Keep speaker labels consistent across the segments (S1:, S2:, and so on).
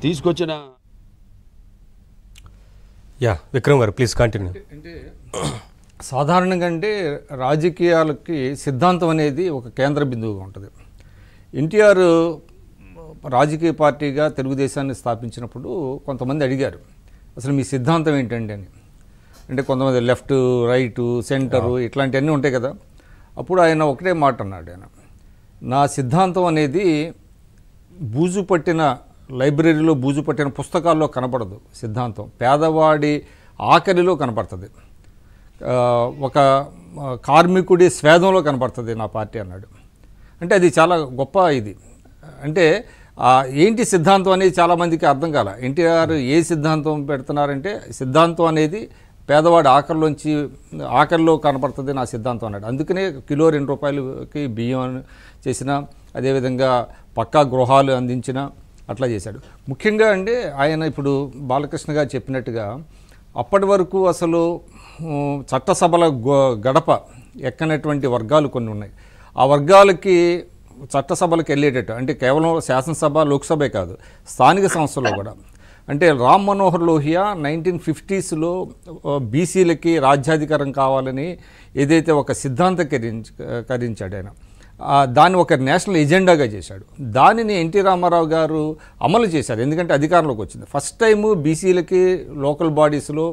S1: తీసుకొచ్చిన
S2: విక్రమ్ గారు please continue.
S3: అంటే సాధారణంగా అంటే రాజకీయాలకి సిద్ధాంతం అనేది ఒక కేంద్ర బిందువుగా ఉంటుంది. ఎన్టీఆర్ రాజకీయ పార్టీగా తెలుగుదేశాన్ని స్థాపించినప్పుడు కొంతమంది అడిగారు అసలు మీ సిద్ధాంతం ఏంటండి అని. అంటే కొంతమంది లెఫ్ట్ రైటు సెంటరు ఇట్లాంటివన్నీ ఉంటాయి కదా. అప్పుడు ఆయన ఒకటే మాట అన్నాడు, ఆయన నా సిద్ధాంతం అనేది బూజు పట్టిన లైబ్రరీలో బూజు పట్టిన పుస్తకాల్లో కనపడదు, సిద్ధాంతం పేదవాడి ఆకలిలో కనపడుతుంది, ఒక కార్మికుడి స్వేదంలో కనపడుతుంది నా పార్టీ అన్నాడు. అంటే అది చాలా గొప్ప ఇది. అంటే ఏంటి సిద్ధాంతం అనేది చాలామందికి అర్థం కాల. ఎన్టీఆర్ ఏ సిద్ధాంతం పెడుతున్నారంటే సిద్ధాంతం అనేది పేదవాడి ఆకలిలో కనపడుతుంది నా సిద్ధాంతం అన్నాడు. అందుకనే కిలో 2 రూపాయలకి బియ్యం చేసిన, అదేవిధంగా పక్కా గృహాలు అందించిన, అట్లా చేశాడు. ముఖ్యంగా అంటే ఆయన ఇప్పుడు బాలకృష్ణ గారు చెప్పినట్టుగా అప్పటి వరకు అసలు చట్టసభల గడప ఎక్కనటువంటి వర్గాలు కొన్ని ఉన్నాయి. ఆ వర్గాలకి చట్టసభలకు వెళ్ళేటట్టు, అంటే కేవలం శాసనసభ లోక్సభే కాదు స్థానిక సంస్థల్లో కూడా. అంటే రామ్ మనోహర్ లోహియా 1950sలో బీసీలకి రాజ్యాధికారం కావాలని ఏదైతే ఒక సిద్ధాంతీకరించాడు ఆయన, దాన్ని ఒక నేషనల్ ఎజెండాగా చేశాడు. దానిని ఎన్టీ రామారావు గారు అమలు చేశారు. ఎందుకంటే అధికారంలోకి వచ్చింది ఫస్ట్ టైము బీసీలకి లోకల్ బాడీస్లో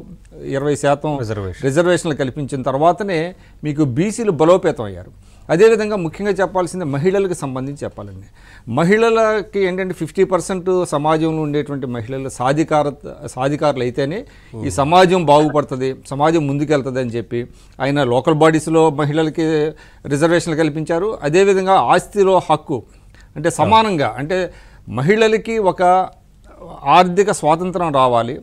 S3: 20% రిజర్వేషన్లు కల్పించిన తర్వాతనే మీకు బీసీలు బలోపేతం అయ్యారు. అదేవిధంగా ముఖ్యంగా చెప్పాల్సింది మహిళలకు సంబంధించి చెప్పాలండి. మహిళలకి ఏంటంటే 50% సమాజంలో ఉండేటువంటి మహిళలు సాధికారులు అయితేనే ఈ సమాజం బాగుపడుతుంది, సమాజం ముందుకెళ్తుంది అని చెప్పి ఆయన లోకల్ బాడీస్లో మహిళలకి రిజర్వేషన్లు కల్పించారు. అదేవిధంగా ఆస్తిలో హక్కు అంటే సమానంగా, అంటే మహిళలకి ఒక ఆర్థిక స్వాతంత్రం రావాలి,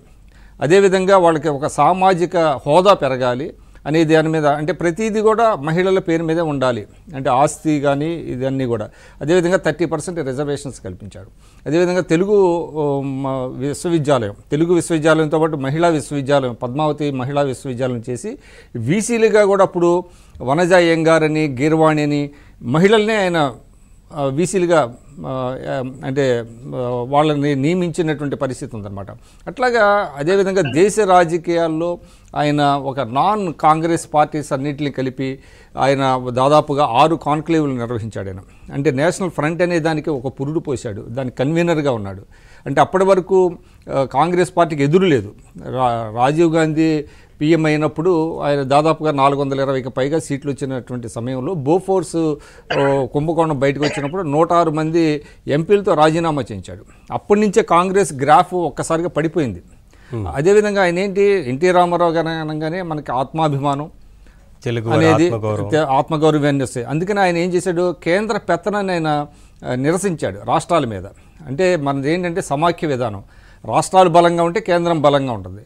S3: అదేవిధంగా వాళ్ళకి ఒక సామాజిక హోదా పెరగాలి అనే దాని మీద, అంటే ప్రతిదీ కూడా మహిళల పేరు మీదే ఉండాలి, అంటే ఆస్తి కానీ ఇదన్నీ కూడా. అదేవిధంగా 30% రిజర్వేషన్స్ కల్పించారు. అదేవిధంగా తెలుగు విశ్వవిద్యాలయంతో పాటు మహిళా విశ్వవిద్యాలయం, పద్మావతి మహిళా విశ్వవిద్యాలయం చేసి వీసీలుగా కూడా అప్పుడు వనజ అయ్యంగార్ అని, గీర్వాణి అని మహిళల్నే ఆయన వీసీలుగా అంటే వాళ్ళని నియమించినటువంటి పరిస్థితి ఉందన్నమాట. అట్లాగా అదేవిధంగా దేశ రాజకీయాల్లో ఆయన ఒక నాన్ కాంగ్రెస్ పార్టీస్ అన్నింటినీ కలిపి ఆయన దాదాపుగా 6 కాన్క్లేవ్లు నిర్వహించాడు ఆయన. అంటే నేషనల్ ఫ్రంట్ అనే దానికి ఒక పురుడు పోశాడు, దానికి కన్వీనర్గా ఉన్నాడు. అంటే అప్పటి వరకు కాంగ్రెస్ పార్టీకి ఎదురు లేదు. రాజీవ్ గాంధీ పీఎం అయినప్పుడు ఆయన దాదాపుగా 420కి పైగా సీట్లు వచ్చినటువంటి సమయంలో బోఫోర్స్ కుంభకోణం బయటకు వచ్చినప్పుడు 106 మంది ఎంపీలతో రాజీనామా చేయించాడు. అప్పటి నుంచే కాంగ్రెస్ గ్రాఫ్ ఒక్కసారిగా పడిపోయింది. అదేవిధంగా ఆయన ఏంటి, ఎన్టీ రామారావు గారు అనగానే మనకి ఆత్మాభిమానం అనేది, ఆత్మగౌరవాన్ని వస్తాయి. అందుకని ఆయన ఏం చేశాడు, కేంద్ర పెత్తనాన్ని ఆయన నిరసించాడు రాష్ట్రాల మీద. అంటే మనది ఏంటంటే సమాఖ్య విధానం, రాష్ట్రాలు బలంగా ఉంటే కేంద్రం బలంగా ఉంటుంది.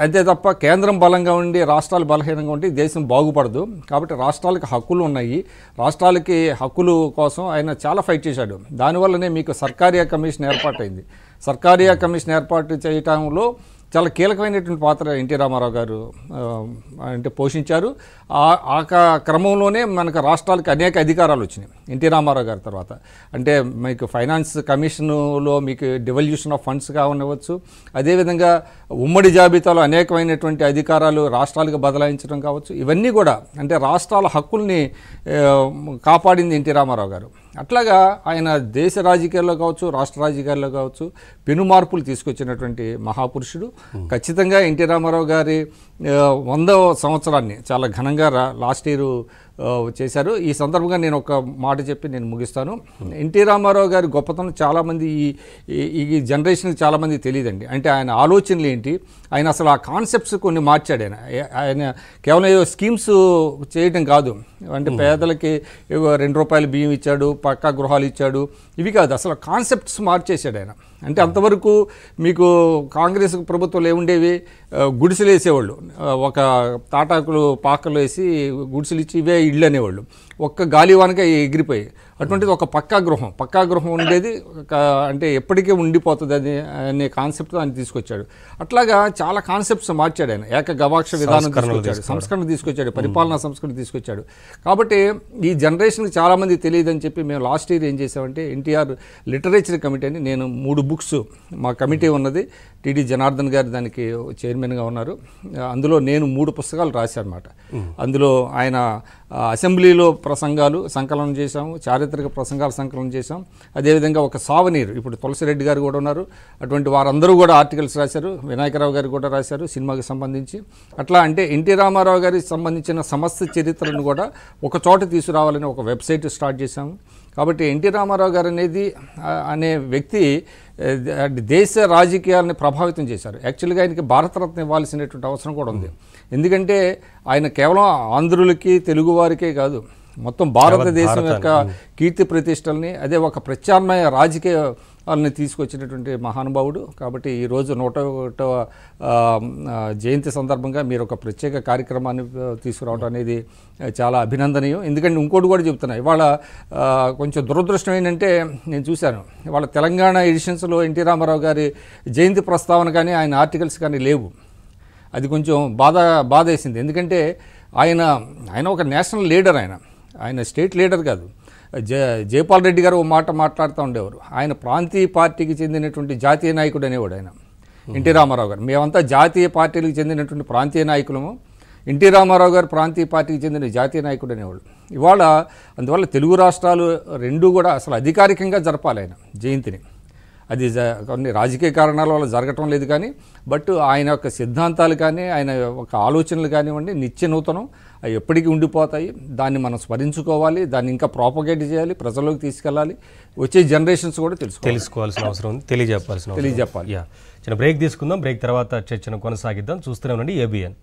S3: అంతే తప్ప కేంద్రం బలంగా ఉండి రాష్ట్రాలు బలహీనంగా ఉంటే దేశం బాగుపడదు. కాబట్టి రాష్ట్రాలకు హక్కులు ఉన్నాయి, రాష్ట్రాలకి హక్కులు కోసం ఆయన చాలా ఫైట్ చేశాడు. దానివల్లనే మీకు సర్కారియా కమిషన్ ఏర్పాటైంది. సర్కారియా కమిషన్ ఏర్పాటు చేయటంలో చాలా కీలకమైనటువంటి పాత్ర ఎన్టీ రామారావు గారు అంటే పోషించారు. ఆ క్రమంలోనే మనకు రాష్ట్రాలకు అనేక అధికారాలు వచ్చినాయి ఎన్టీ రామారావు గారి తర్వాత. అంటే మీకు ఫైనాన్స్ కమిషన్లో మీకు డివల్యూషన్ ఆఫ్ ఫండ్స్ కావనివ్వచ్చు, అదేవిధంగా ఉమ్మడి జాబితాలో అనేకమైనటువంటి అధికారాలు రాష్ట్రాలకు బదలాయించడం కావచ్చు. ఇవన్నీ కూడా అంటే రాష్ట్రాల హక్కుల్ని కాపాడింది ఎన్టీ రామారావు గారు. అట్లాగా ఆయన దేశ రాజకీయాల్లో కావచ్చు, రాష్ట్ర రాజకీయాల్లో కావచ్చు పెను మార్పులు తీసుకొచ్చినటువంటి మహాపురుషుడు. ఖచ్చితంగా ఎన్టీ రామారావు గారి 100వ సంవత్సరాన్ని చాలా ఘనంగా లాస్ట్ ఇయర్ చేశారు. ఈ సందర్భంగా నేను ఒక మాట చెప్పి నేను ముగిస్తాను. ఎన్టీ రామారావు గారి గొప్పతనం చాలామంది ఈ జనరేషన్కి చాలామంది తెలియదండి. అంటే ఆయన ఆలోచనలు ఏంటి, ఆయన అసలు ఆ కాన్సెప్ట్స్ కొన్ని మార్చాడు. ఆయన కేవలం ఏదో స్కీమ్స్ చేయడం కాదు, అంటే పేదలకి 2 రూపాయలు బియ్యం ఇచ్చాడు, పక్కా గృహాలు ఇచ్చాడు, ఇవి కాదు, అసలు కాన్సెప్ట్స్ మార్చేశాడు ఆయన. అంటే అంతవరకు మీకు కాంగ్రెస్ ప్రభుత్వాలు ఏముండేవి, గుడిసెలు వేసేవాళ్ళు, ఒక తాటాకులు పాకలు వేసి గుడిసెలు ఇచ్చి ఇవే ఇళ్ళు అనేవాళ్ళు. ఒక్క గాలివానగా ఎగిరిపోయి. అటువంటిది ఒక పక్కా గృహం ఉండేది అంటే ఎప్పటికీ ఉండిపోతుంది అది అనే కాన్సెప్ట్ ఆయన తీసుకొచ్చాడు. అట్లాగా చాలా కాన్సెప్ట్స్ మార్చాడు ఆయన. ఏక గవాక్ష విధానం తీసుకొచ్చాడు, సంస్కరణ తీసుకొచ్చాడు, పరిపాలనా సంస్కరణ తీసుకొచ్చాడు. కాబట్టి ఈ జనరేషన్కి చాలామంది తెలియదని చెప్పి మేము లాస్ట్ ఇయర్ ఏం చేసామంటే ఎన్టీఆర్ లిటరేచర్ కమిటీ అని నేను 3 బుక్స్ మా కమిటీ ఉన్నది, టీడీ జనార్దన్ గారు దానికి చైర్మన్గా ఉన్నారు. అందులో నేను 3 పుస్తకాలు రాశాను అన్నమాట. అందులో ఆయన అసెంబ్లీలో ప్రసంగాలు సంకలనం చేశాము, చారిత్రక ప్రసంగాలు సంకలనం చేశాం. అదేవిధంగా ఒక సావనీరు, ఇప్పుడు తులసిరెడ్డి గారు కూడా ఉన్నారు, అటువంటి వారందరూ కూడా ఆర్టికల్స్ రాశారు. వినాయకరావు గారు కూడా రాశారు సినిమాకి సంబంధించి. అట్లా అంటే ఎన్టీ రామారావు గారికి సంబంధించిన సమస్త చరిత్రను కూడా ఒక చోట తీసుకురావాలని ఒక వెబ్సైట్ స్టార్ట్ చేశాము. కాబట్టి ఎన్టీ రామారావు గారు అనే వ్యక్తి దేశ రాజకీయాలని ప్రభావితం చేశారు. యాక్చువల్గా ఆయనకి భారతరత్న ఇవ్వాల్సినటువంటి అవసరం కూడా ఉంది. ఎందుకంటే ఆయన కేవలం ఆంధ్రులకి తెలుగు వారికే కాదు, మొత్తం భారతదేశం యొక్క కీర్తి ప్రతిష్టల్ని, అదే ఒక ప్రత్యామ్నాయ రాజకీయాలని తీసుకొచ్చినటువంటి మహానుభావుడు. కాబట్టి ఈరోజు 101వ జయంతి సందర్భంగా మీరు ఒక ప్రత్యేక కార్యక్రమాన్ని తీసుకురావడం అనేది చాలా అభినందనీయం. ఎందుకంటే ఇంకోటి కూడా చెప్తున్నా, ఇవాళ కొంచెం దురదృష్టం ఏంటంటే నేను చూశాను, ఇవాళ తెలంగాణ ఎడిషన్స్లో ఎన్టీ రామారావు గారి జయంతి ప్రస్తావన కానీ ఆయన ఆర్టికల్స్ కానీ లేవు. అది కొంచెం బాధ వేసింది. ఎందుకంటే ఆయన ఒక నేషనల్ లీడర్, ఆయన స్టేట్ లీడర్ కాదు. జయపాల్ రెడ్డి గారు ఓ మాట మాట్లాడుతూ ఉండేవారు, ఆయన ప్రాంతీయ పార్టీకి చెందినటువంటి జాతీయ నాయకుడు అనేవాడు ఆయన ఎన్టీ రామారావు గారు. మేమంతా జాతీయ పార్టీలకు చెందినటువంటి ప్రాంతీయ నాయకులము, ఎన్టీ రామారావు గారు ప్రాంతీయ పార్టీకి చెందిన జాతీయ నాయకుడు అనేవాడు. ఇవాళ అందువల్ల తెలుగు రాష్ట్రాలు రెండూ కూడా అసలు అధికారికంగా జరపాలి ఆయన జయంతిని. అది కొన్ని రాజకీయ కారణాల వల్ల జరగటం లేదు కానీ, బట్ ఆయన యొక్క సిద్ధాంతాలు కానీ ఆయన ఒక ఆలోచనలు కానివ్వండి నిత్య నూతనం, అవి ఎప్పటికీ ఉండిపోతాయి. దాన్ని మనం స్మరించుకోవాలి, దాన్ని ఇంకా ప్రాపగేట్ చేయాలి, ప్రజల్లోకి తీసుకెళ్ళాలి, వచ్చే జనరేషన్స్ కూడా
S2: తెలుసుకోవాల్సిన అవసరం ఉంది, తెలియజెప్పాలి.
S3: తెలియజెప్పాలి.
S2: చిన్న బ్రేక్ తీసుకుందాం, బ్రేక్ తర్వాత చర్చను కొనసాగిద్దాం. చూస్తూనే ఉండండి ABN.